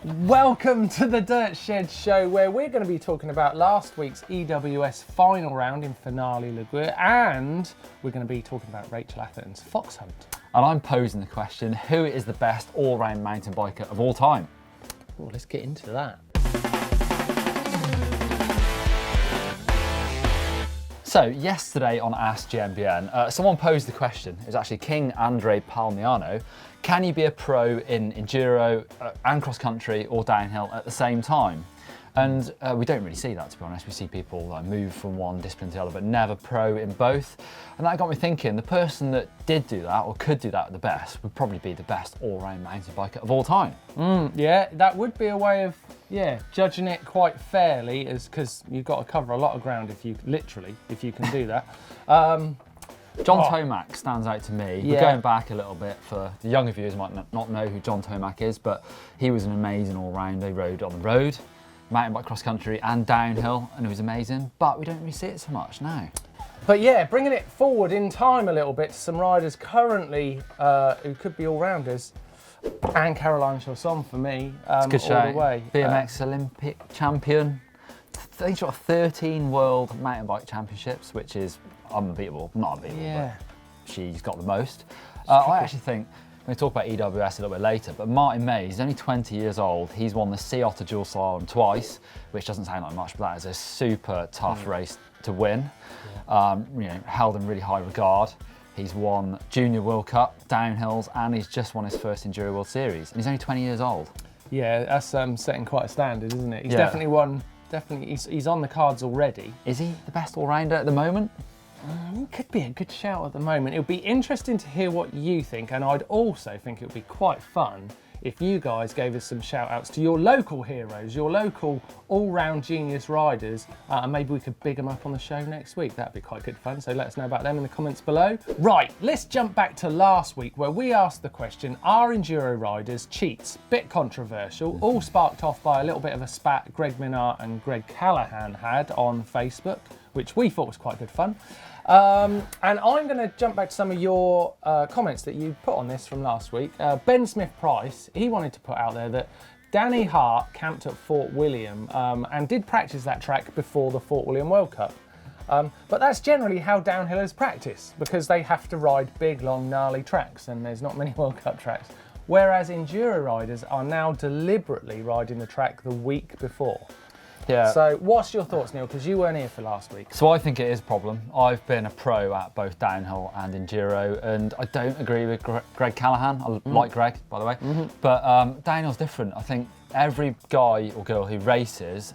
Welcome to the Dirt Shed Show, where we're going to be talking about last week's EWS final round in Finale lycra, and we're going to be talking about Rachel Atherton's Fox Hunt. And I'm posing the question, who is the best all-round mountain biker of all time? Well, let's get into that. So yesterday on Ask GMBN, someone posed the question. It was actually King Andre Palmiano. Can you be a pro in enduro and cross country or downhill at the same time? And we don't really see that, to be honest. We see people move from one discipline to the other, but never pro in both. And that got me thinking, the person that did do that, or could do that at the best, would probably be the best all-round mountain biker of all time. Yeah, that would be a way of, judging it quite fairly, because you've got to cover a lot of ground if you can do that. John Tomac stands out to me. Yeah. We're going back a little bit for the younger viewers might not know who John Tomac is, but he was an amazing all-rounder. He rode on the road, mountain bike, cross country and downhill, and it was amazing, but we don't really see it so much now. But yeah, bringing it forward in time a little bit to some riders currently who could be all-rounders, and Caroline Chausson for me, It's a good all show. the way. BMX Olympic champion. I think she's got 13 world mountain bike championships, which is unbeatable. Not unbeatable, Yeah. but she's got the most. I actually think, we're going to talk about EWS a little bit later, but Martin May, he's only 20 years old. He's won the Sea Otter Dual Slalom twice, which doesn't sound like much, but that is a super tough race to win. Held in really high regard. He's won Junior World Cup, downhills, and he's just won his first Enduro World Series. And he's only 20 years old. Yeah, That's setting quite a standard, isn't it? He's Yeah. definitely won. Definitely, he's on the cards already. Is he the best all-rounder at the moment? It could be a good shout at the moment. It would be interesting to hear what you think, and I'd also think it would be quite fun if you guys gave us some shout outs to your local heroes, your local all-round genius riders, and maybe we could big them up on the show next week. That'd be quite good fun, so let us know about them in the comments below. Right, let's jump back to last week where we asked the question, are enduro riders cheats? Bit controversial, all sparked off by a little bit of a spat Greg Minnaert and Greg Callahan had on Facebook, which we thought was quite good fun. And I'm going to jump back to some of your comments that you put on this from last week. Ben Smith-Price, he wanted to put out there that Danny Hart camped at Fort William and did practice that track before the Fort William World Cup. But that's generally how downhillers practice, because they have to ride big, long, gnarly tracks, and there's not many World Cup tracks. Whereas enduro riders are now deliberately riding the track the week before. Yeah. So what's your thoughts, Neil? Because you weren't here for last week. So I think it is a problem. I've been a pro at both downhill and enduro, and I don't agree with Greg Callahan. I like Greg, by the way. But downhill's different. I think every guy or girl who races,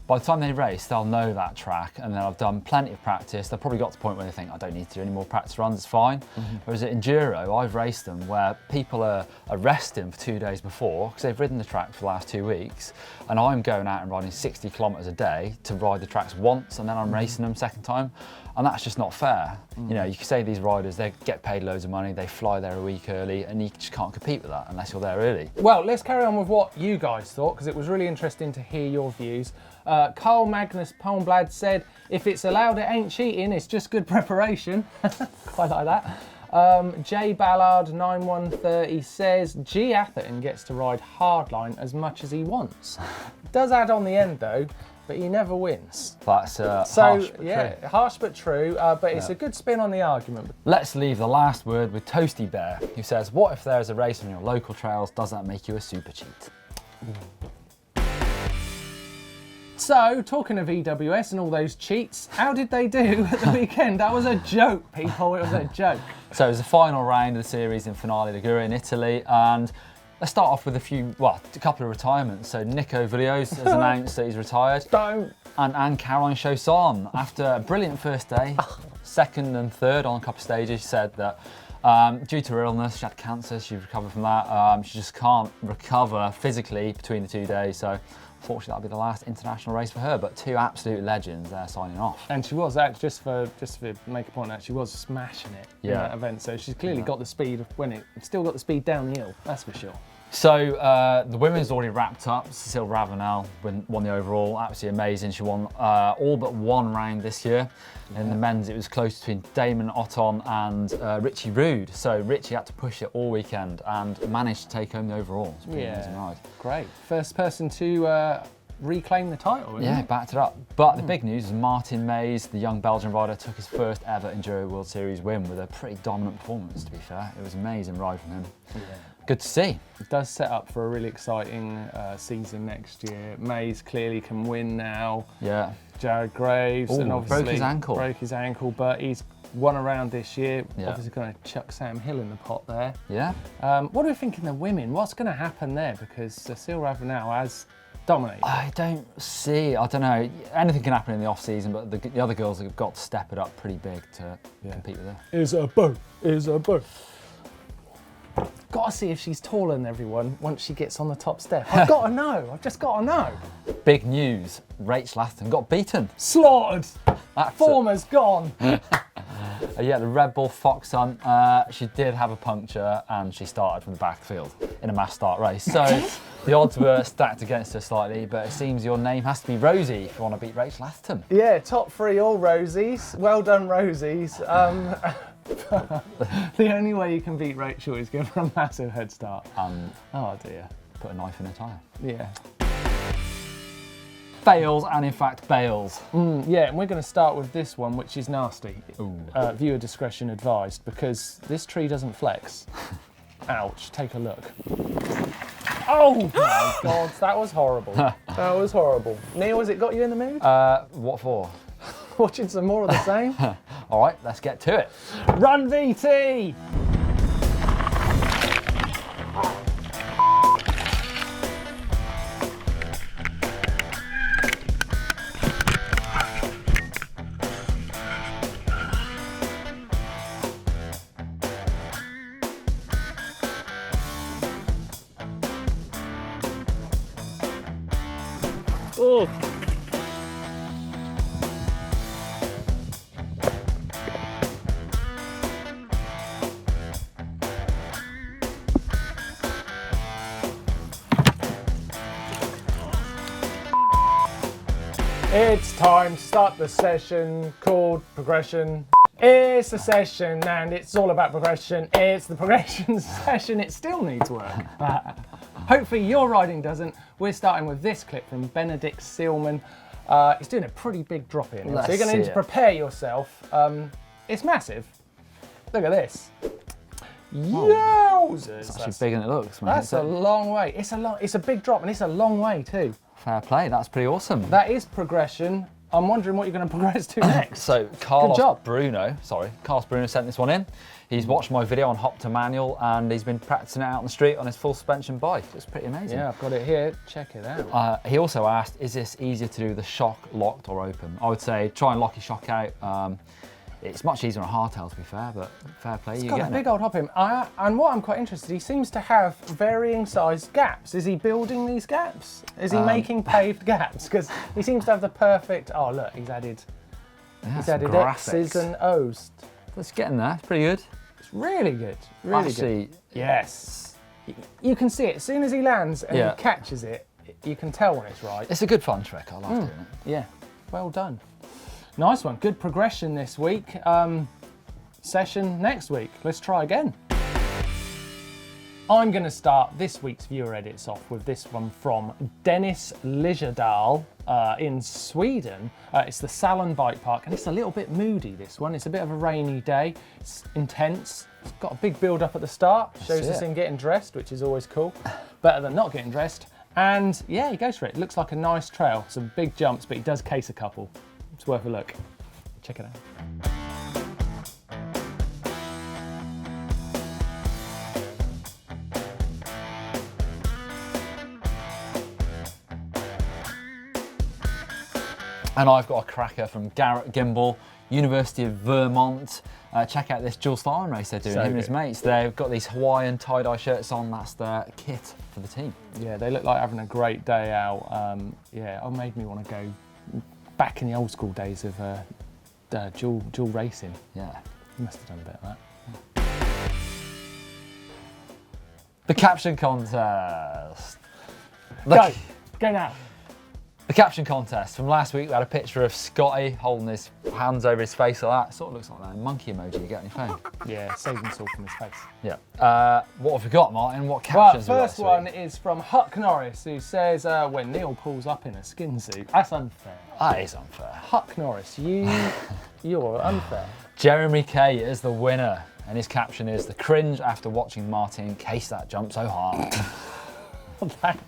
by the time they race, they'll know that track, and then I've done plenty of practice. They've probably got to the point where they think, I don't need to do any more practice runs, it's fine. Whereas at enduro, I've raced them where people are resting for 2 days before because they've ridden the track for the last 2 weeks, and I'm going out and riding 60 kilometres a day to ride the tracks once, and then I'm racing them second time, and that's just not fair. You know, you can say these riders, they get paid loads of money, they fly there a week early, and you just can't compete with that unless you're there early. Well, let's carry on with what you guys thought, because it was really interesting to hear your views. Carl Magnus Palmblad said, if it's allowed, it ain't cheating, it's just good preparation. Quite like that. J Ballard 9130 says, G Atherton gets to ride hardline as much as he wants. Does add on the end though, but he never wins. That's harsh but true. Harsh but true, but it's a good spin on the argument. Let's leave the last word with Toasty Bear, who says, what if there's a race on your local trails? Does that make you a super cheat? So, talking of EWS and all those cheats, how did they do at the weekend? That was a joke, people, it was a joke. So it was the final round of the series in Finale lycra in Italy, and let's start off with a couple of retirements. So Nico Villios has announced that he's retired. Don't. And Caroline Chausson, after a brilliant first day, second and third on a couple of stages, said that due to her illness, she had cancer, she recovered from that. She just can't recover physically between the 2 days. So unfortunately, that'll be the last international race for her, but two absolute legends there signing off. And she was, just for make a point out, she was smashing it in that event. So she's clearly got the speed still got the speed down the hill, that's for sure. So the women's already wrapped up. Cecile Ravenel won the overall, absolutely amazing. She won all but one round this year. In the men's, it was close between Damon Otton and Richie Rude. So Richie had to push it all weekend and managed to take home the overall. It's pretty amazing ride. Great. First person to reclaim the title, isn't Yeah, it? backed it up. But the big news is Martin Mays, the young Belgian rider, took his first ever Enduro World Series win with a pretty dominant performance, to be fair. It was an amazing ride from him. Yeah. Good to see. It does set up for a really exciting season next year. Mays clearly can win now. Yeah. Jared Graves, and obviously broke his ankle, but he's won around this year. Yeah. Obviously going to chuck Sam Hill in the pot there. Yeah. What do we think in the women? What's going to happen there? Because Cecile Ravenel has dominated. I don't know. Anything can happen in the off season, but the other girls have got to step it up pretty big to compete with her. Is a boat. Got to see if she's taller than everyone once she gets on the top step. I've got to know. I've just got to know. Big news. Rachel Atherton got beaten. Slaughtered. Former's gone. Yeah, the Red Bull Fox Hunt. She did have a puncture and she started from the back field in a mass start race. So the odds were stacked against her slightly, but it seems your name has to be Rosie if you want to beat Rachel Atherton. Yeah, top three all Rosies. Well done, Rosies. The only way you can beat Rachel is give her a massive head start. Oh dear. Put a knife in her tyre. Yeah. Fails and in fact bails. Yeah, and we're going to start with this one, which is nasty. Viewer discretion advised, because this tree doesn't flex. Ouch, take a look. Oh my God, that was horrible. That was horrible. Neil, has it got you in the mood? What for? Watching some more of the same? All right, let's get to it. Run VT! Oh. It's time to start the session called progression. It's a session and it's all about progression. It's the progression session. It still needs work. Hopefully your riding doesn't. We're starting with this clip from Benedict Seelman. He's doing a pretty big drop in. So you're going to need to prepare yourself. It's massive. Look at this. Yowzers. It's actually bigger than it looks. That's a long way. It's a big drop and it's a long way too. Fair play, that's pretty awesome. That is progression. I'm wondering what you're going to progress to next. So Carlos Bruno sent this one in. He's watched my video on Hop to Manual and he's been practicing it out on the street on his full suspension bike. It's pretty amazing. Yeah, I've got it here. Check it out. He also asked, is this easier to do the shock locked or open? I would say try and lock your shock out. It's much easier on a hardtail, to be fair, but fair play. He's got a big old hop in. And what I'm quite interested, he seems to have varying sized gaps. Is he building these gaps? Is he making paved gaps? Because he seems to have the perfect. Oh look, he's added X's and O's. It's getting there. It's pretty good. It's really good. Really good. Yes. You can see it as soon as he lands and he catches it. You can tell when it's right. It's a good fun trick. I love doing it. Yeah. Well done. Nice one. Good progression this week. Session next week. Let's try again. I'm going to start this week's viewer edits off with this one from Dennis Lijedal in Sweden. It's the Salon Bike Park and it's a little bit moody, this one. It's a bit of a rainy day. It's intense. It's got a big build up at the start. Shows us in getting dressed, which is always cool. Better than not getting dressed. And yeah, he goes for it. Looks like a nice trail. Some big jumps, but he does case a couple. It's worth a look. Check it out. And I've got a cracker from Garrett Gimbel, University of Vermont. Check out this dual slalom race they're doing, him and his mates. They've got these Hawaiian tie-dye shirts on, that's their kit for the team. Yeah, they look like having a great day out. Yeah, it made me want to go back in the old school days of dual racing. Yeah, you must have done a bit of that. The caption contest. Go now. The caption contest from last week, we had a picture of Scotty holding his hands over his face like that. It sort of looks like that monkey emoji you get on your phone. Yeah, saving us all from his face. Yeah. What have we got, Martin? What captions Well, have we got first this one week? is from Huck Norris, who says, when Neil pulls up in a skin suit. That's unfair. That is unfair. Huck Norris, you're unfair. Jeremy K is the winner, and his caption is, the cringe after watching Martin case that jump so hard. Thanks.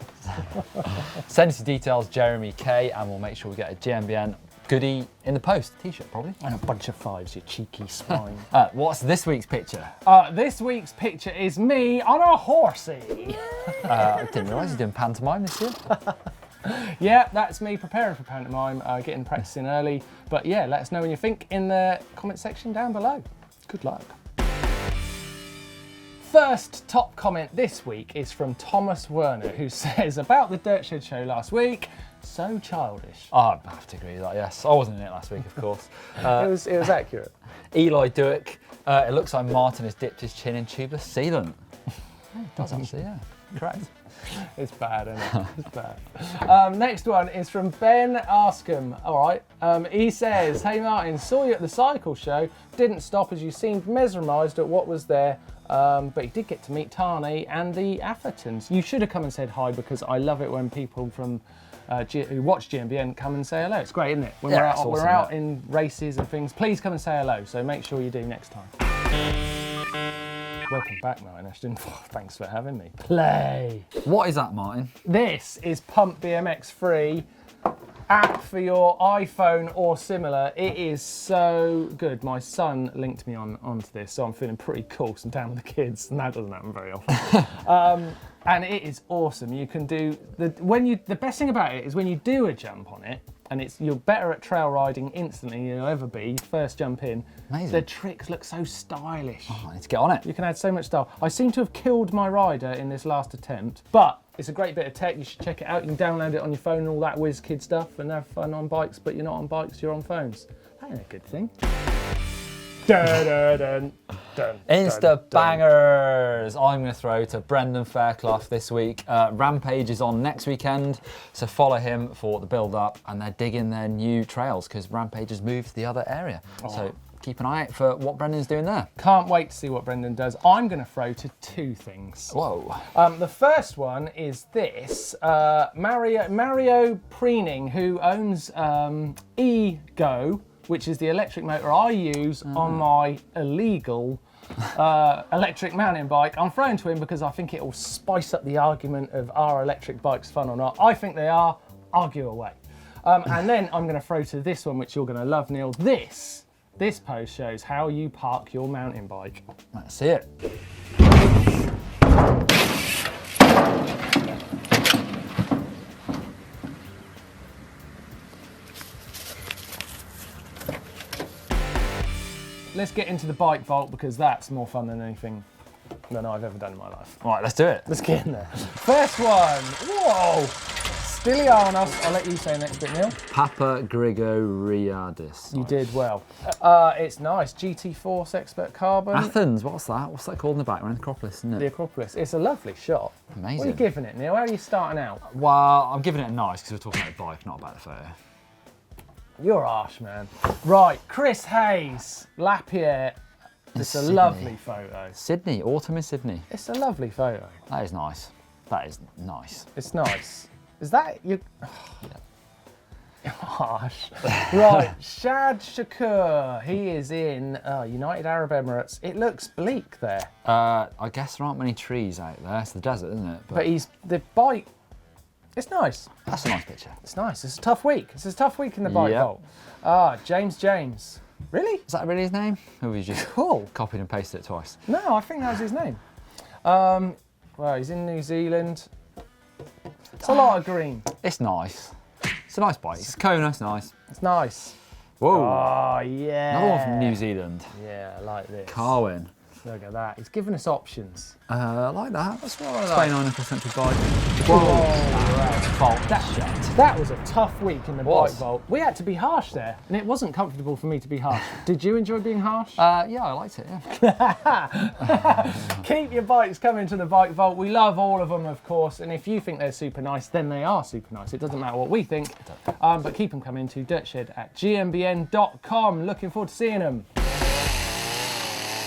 Send us your details, Jeremy K, and we'll make sure we get a GMBN goodie in the post. T-shirt, probably. And a bunch of fives, you cheeky swine. What's this week's picture? This week's picture is me on a horsey. I didn't realise you're doing pantomime this year. Yeah, that's me preparing for pantomime, getting practicing early. But yeah, let us know what you think in the comment section down below. Good luck. First top comment this week is from Thomas Werner, who says, about the Dirt Shed show last week, so childish. Oh, I have to agree with that, yes. I wasn't in it last week, of course. It was accurate. Eli Duick, it looks like Martin has dipped his chin in tubeless sealant. It does actually, yeah. Correct. It's bad, isn't it? It's bad. Next one is from Ben Arscombe. All right. He says, hey Martin, saw you at the cycle show. Didn't stop as you seemed mesmerised at what was there. But you did get to meet Tani and the Athertons. You should have come and said hi, because I love it when people from who watch GMBN come and say hello. It's great, isn't it? When Yeah, we're out in races and things, please come and say hello. So make sure you do next time. Welcome back, Martin Ashton. Thanks for having me. Play. What is that, Martin? This is Pump BMX Free app for your iPhone or similar. It is so good. My son linked me onto this, so I'm feeling pretty cool. So I'm down with the kids, and that doesn't happen very often. And it is awesome. You can do the best thing about it is when you do a jump on it, and you're better at trail riding instantly than you'll ever be. First jump in. Amazing. The tricks look so stylish. Oh, I need to get on it. You can add so much style. I seem to have killed my rider in this last attempt, but it's a great bit of tech. You should check it out. You can download it on your phone and all that whiz kid stuff and have fun on bikes, but you're not on bikes, you're on phones. That ain't a good thing. Dun, dun, dun, dun, Insta dun, dun. bangers! I'm going to throw to Brendan Fairclough this week. Rampage is on next weekend, so follow him for the build-up, and they're digging their new trails because Rampage has moved to the other area. So keep an eye out for what Brendan's doing there. Can't wait to see what Brendan does. I'm going to throw to two things. Whoa. The first one is this. Mario Preening, who owns Ego, which is the electric motor I use on my illegal electric mountain bike. I'm throwing to him because I think it will spice up the argument of are electric bikes fun or not. I think they are. Argue away. And then I'm going to throw to this one, which you're going to love, Neil. This post shows how you park your mountain bike. Let's see it. Let's get into the bike vault, because that's more fun than anything than I've ever done in my life. All right, let's do it. Let's get in there. First one. Whoa. Stylianos. I'll let you say next bit, Neil. Papa Grigoriadis. You did well. It's nice. GT Force Expert Carbon. Athens, what's that? What's that called in the background? Acropolis, isn't The it? Acropolis. It's a lovely shot. Amazing. What are you giving it, Neil? How are you starting out? Well, I'm giving it a nice because we're talking about the bike, not about the photo. You're harsh, man. Right, Chris Hayes, Lapierre. It's a Sydney. lovely photo. Sydney, autumn in Sydney. It's a lovely photo. That is nice. That is nice. It's nice. Is that you? Harsh. Right, Shad Shakur. He is in United Arab Emirates. It looks bleak there. I guess there aren't many trees out there. It's the desert, isn't it? But the bike. It's nice. That's a nice picture. It's nice. It's a tough week. It's a tough week in the bike Yep. vault. James. Really? Is that really his name? Or have you just Cool. copied and pasted it twice? No, I think that was his name. Well, he's in New Zealand. It's a lot of green. It's nice. It's a nice bike. It's Kona, it's nice. It's nice. Whoa. Oh, yeah. Another one from New Zealand. Yeah, I like this. Carwin. Look at that. He's given us options. I like that. That's what I like. 29% bike. Whoa. Vault. That was a tough week in the bike Was. vault. We had to be harsh there, and it wasn't comfortable for me to be harsh. Did you enjoy being harsh? Yeah, I liked it, yeah. Keep your bikes coming to the bike vault. We love all of them, of course, and if you think they're super nice, then they are super nice. It doesn't matter what we think, but keep them coming to dirtshed@gmbn.com. Looking forward to seeing them.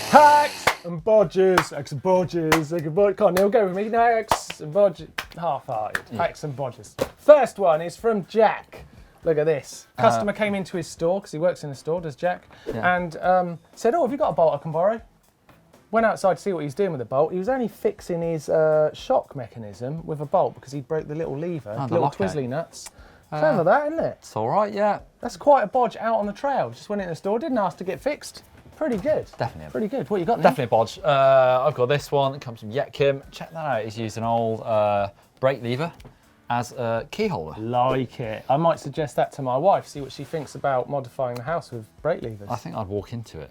Hacks and bodges. Hacks and bodges. Come on, Neil, go with me. No, hacks and bodges. Half-hearted. Yeah. Hacks and bodges. First one is from Jack. Look at this. Customer came into his store, because he works in a store, does Jack, and said, oh, have you got a bolt I can borrow? Went outside to see what he's doing with the bolt. He was only fixing his shock mechanism with a bolt because he broke the little lever, little twizzly nuts. Clever that, isn't it? It's all right, yeah. That's quite a bodge out on the trail. Just went in the store, didn't ask to get fixed. Pretty good. Definitely. Pretty good. What you got, Nick? Definitely a bodge. I've got this one. It comes from Yetkim. Check that out. He's used an old brake lever as a key holder. Like it. I might suggest that to my wife, see what she thinks about modifying the house with brake levers. I think I'd walk into it.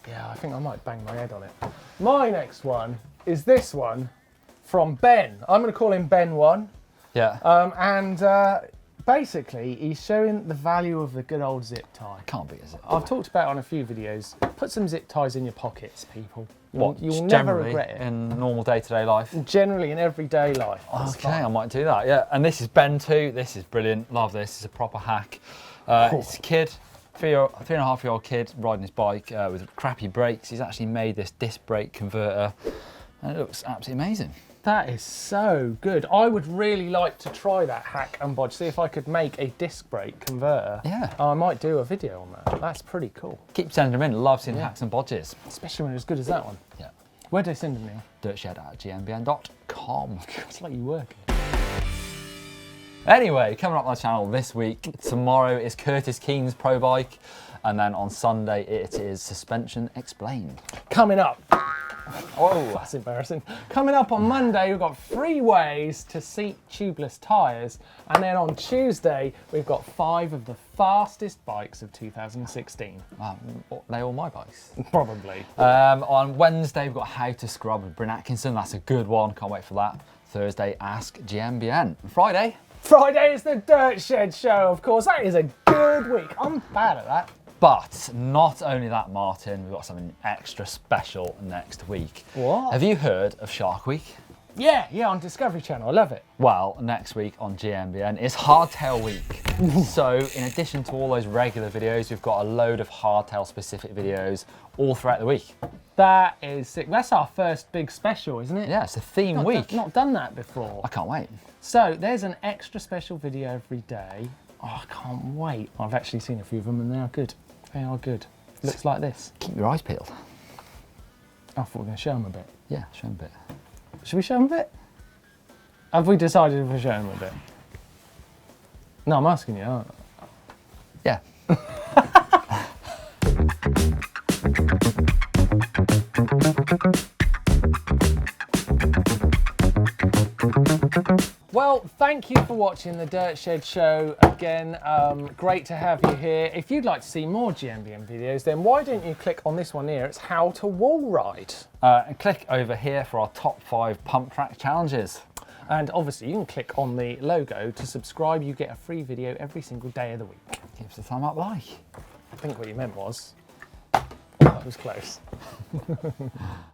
Yeah, I think I might bang my head on it. My next one is this one from Ben. I'm going to call him Ben1. Yeah. Basically, he's showing the value of the good old zip tie. Can't be, is it? I've talked about it on a few videos. Put some zip ties in your pockets, people. You'll never generally regret it. in normal day-to-day life? Generally in everyday life. Okay, I might do that, yeah. And this is Ben 2. This is brilliant. Love this. It's a proper hack. It's a kid, 3.5-year-old kid riding his bike with crappy brakes. He's actually made this disc brake converter, and it looks absolutely amazing. That is so good. I would really like to try that hack and bodge, see if I could make a disc brake converter. Yeah. I might do a video on that. That's pretty cool. Keep sending them in. Love seeing hacks and bodges. Especially when it's as good as that one. Yeah. Where'd they send them, Neil? dirtshed@gmbn.com. It's like you work. Anyway, coming up on the channel this week, tomorrow is Curtis Keen's Pro Bike, and then on Sunday it is Suspension Explained. Coming up. Oh, that's embarrassing. Coming up on Monday, we've got 3 ways to seat tubeless tyres. And then on Tuesday, we've got 5 of the fastest bikes of 2016. They all my bikes. Probably. On Wednesday, we've got How to Scrub with Bryn Atkinson. That's a good one. Can't wait for that. Thursday, Ask GMBN. Friday is the Dirt Shed show, of course. That is a good week. I'm bad at that. But not only that, Martin, we've got something extra special next week. What? Have you heard of Shark Week? Yeah, on Discovery Channel. I love it. Well, next week on GMBN is Hardtail Week. So in addition to all those regular videos, we've got a load of hardtail specific videos all throughout the week. That is sick. That's our first big special, isn't it? Yeah, it's a theme week. Not done that before. I can't wait. So there's an extra special video every day. Oh, I can't wait. I've actually seen a few of them and they are good. They are good. Looks like this. Keep your eyes peeled. I thought we were going to show them a bit. Yeah, show them a bit. Should we show them a bit? Have we decided if we're showing them a bit? No, I'm asking you, aren't I? Yeah. Well, thank you for watching the Dirt Shed show again. Great to have you here. If you'd like to see more GMBN videos, then why don't you click on this one here? It's how to wall ride. And click over here for our top 5 pump track challenges. And obviously you can click on the logo to subscribe. You get a free video every single day of the week. Give us a thumb up like. I think what you meant was, that was close.